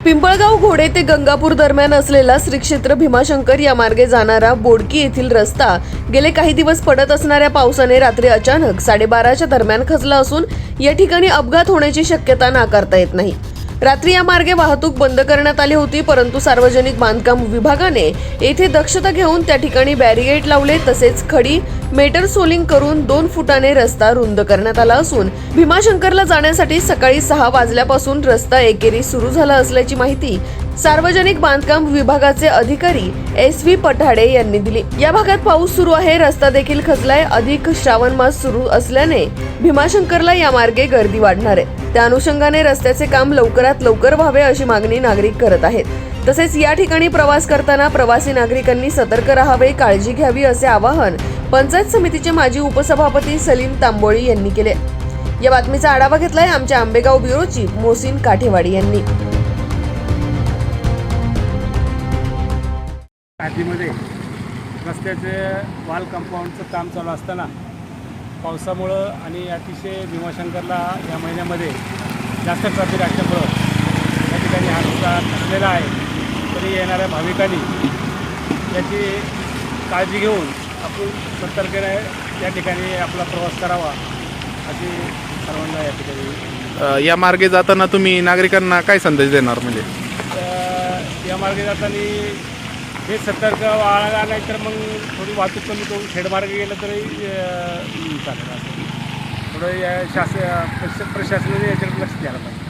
पिंपळगाव घोडे ते गंगापूर दरम्यान असलेला श्री क्षेत्र भीमाशंकर या मार्गे जाणारा बोडकी येथील रस्ता गेले काही दिवस पडत असणाऱ्या पावसाने रात्री अचानक 12:30च्या दरम्यान खचला असून या ठिकाणी अपघात होण्याची शक्यता नाकारता येत नाही। रात्री या मार्गे वाहतूक बंद करण्यात आली होती, परंतु सार्वजनिक बांधकाम विभागाने येथे दक्षता घेऊन त्या ठिकाणी बॅरिगेड लावले, तसेच खडी मेटर सोलिंग करून 2 फुटाने रस्ता रुंद करण्यात आला असून भीमाशंकरला जाण्यासाठी सकाळी 6 वाजल्यापासून रस्ता एकेरी सुरू झाला असल्याची माहिती सार्वजनिक बांधकाम विभागाचे अधिकारी SV पठाडे यांनी दिली। या भागात पाऊस सुरू आहे, रस्ता देखील खचलाय। अधिक श्रावण मास सुरू असल्याने भीमाशंकरला या मार्गे गर्दी वाढणार आहे। त्या अनुषंगाने रस्त्याचे काम लवकरात लवकर व्हावे अशी मागणी नागरिक करत आहेत। तसेच या ठिकाणी प्रवास करताना प्रवासी नागरिकांनी सतर्क राहावे, काळजी घ्यावी असे आवाहन पंचायत समितीचे माजी उपसभापती सलीम तांबोळी यांनी केले। या बातमीचा आढावा घेतलाय आमच्या आंबेगाव ब्युरो चीफ मोहसिन काठेवाडी यांनी। आधीमध्ये रस्त्याचे वॉल कंपाऊंडचं काम चालू असताना पावसामुळं आणि अतिशय भीमाशंकरला या महिन्यामध्ये जास्त ट्रॅफिक असल्यामुळं या ठिकाणी हा रस्ता खचलेला आहे। तरी येणाऱ्या भाविकांनी याची काळजी घेऊन आपण सतर्कतेने या ठिकाणी आपला प्रवास करावा अशी सर्वांना या ठिकाणी या मार्गे जाताना तुम्ही नागरिकांना काय संदेश देणार? म्हणजे या मार्गे जाताना हे सतर्क वाळला, नाही तर मग थोडी वाहतूक कमी करून खेडमार्गे गेलं तरी चालेल। थोडं या प्रशासनाने याच्याकडे लक्ष द्यायला पाहिजे।